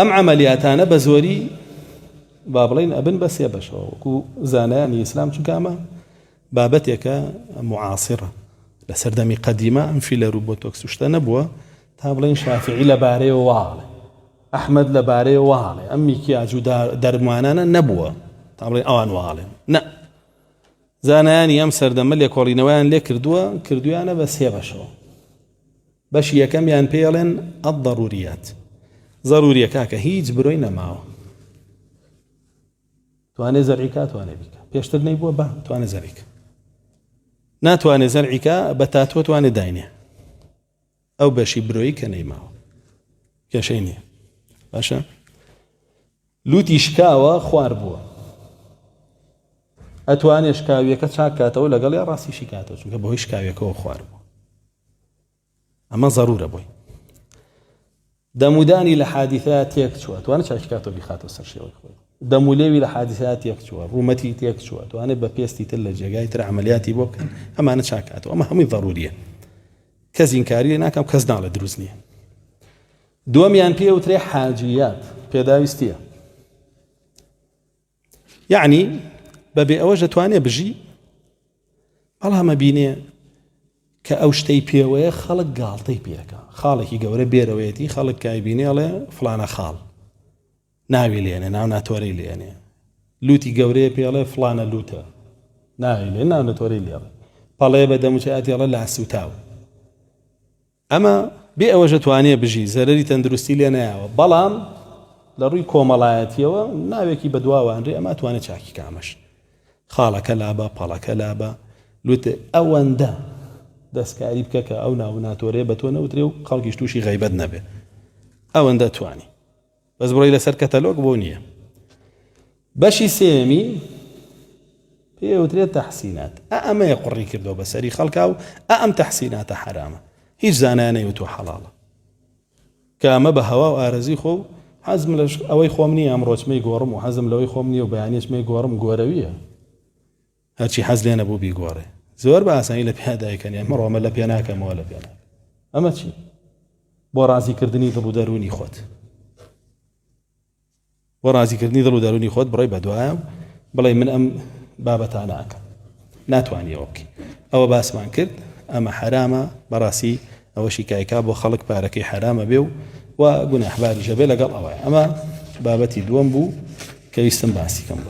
أم عملياتنا بزوري بابلين أبن بس يبشر وكو زاناني إسلام شكامة بابتك معاصرة لسردمي قديمة أم في لروبوتوكس وشتنبوه تابلين شافعي لباري وواله أحمد لباري وواله أمي كياجو درمانانا نبوه تابلين أوان واله نا زاناني أم سردم اللي كورينوان لي كردويانا بس يبشر باش يكم يان بيلن الضروريات ضرورية كاكا هيج بروينا معه تواني زرعيكا تواني بيكا بيشتر نيبوه با تواني زرعيكا ناتواني زرعيكا بتاتو تواني دايني أو باشي برويكا نيماو كاشيني باشا لوتي شكاوة خوار بوا أتواني شكاويكا شاكاتو لقال يا راسي شكاتو شنك بوهي شكاويكا خوار بوا أما ضرورة بوي دموداني لحادثات يكتشوات وأنا شاكاتو بيخاتو سرشيوي خوي دموليوي لحادثات يكتشوات رومتي يكتشوات وأنا ببيستي تلجا جاي ترى عملياتي بوك أما أنا شاكاتو أما همي ضرورية كزين كاري ناكم كزنا على دروزني دوميان بيه وتري حاجيات بيداويستية يعني ببي أوجه تواني بجي الله ما بيني كأوشتي بيوه خلق قالطي بيكا خالك يقول بيرويتي خلق كايبيني على فلانة خال ناوي لي ناو ناتوري لي لوتي قوري بياله فلانة لوتا ناوي لي ناو ناتوري لي بالله بدا مشاهدي على العسوتاو أما بأوجه تواني بجي زرري تندرستي لي ناو بلان لروي كومالاتي ناوي كي بدواوا انري أما تواني شاكي كامش خالك لابا بالك لابا لوتا أوان دا دەستکاری بکە ئەو ناوناتۆرێ بە تۆ نەوترێ و خەڵکیش تووشی غەیبەت نەبێ ئەوەندە توانی بەس بڕۆی لەسەر کەتەلۆگ بۆ نییە بەشی سێمی پێوترێت تەحسینات ئەمەیە قوڕی کردەوە بەسەری خەڵکا و ئەم تەحسیناتە حرامە هیچ زانانەی تۆ حەڵاڵە کە ئەمە بە هەوا و ئارەزی خۆ و حەزم لە ئەوەی خۆم نییە ئەمڕۆچمەی گۆڕم و حەزم لەوەی خۆم نییە و بەیانیچمەی گۆڕم گۆرەویە هەرچی حەز لێ نەبوو بیگۆڕێ زۆر بە ئاسانی لە پیادایکەنی مەڕۆمە لە پێ ناکەمەوە لە پێ ناکەم ئەمە چی بۆ ڕازیکردنی دڵ و دەرونی خۆت بۆ ڕازیکردنی دڵ و دەرونی خۆت بڕۆی بەدوایە بڵێ من ئەم بابەتە ناکەم ناتوانی ئەوە بکەی ئەوە باسمان کرد ئەمە حرامە بەڕاستی ئەوەشی کایکا بۆ خەڵک پارەکەی حرامە بێ و گوناحباریشە بێ لەگەڵ ئەوەیە ئەمە بابەتی دووەم بوو کە ویستم باسی کەم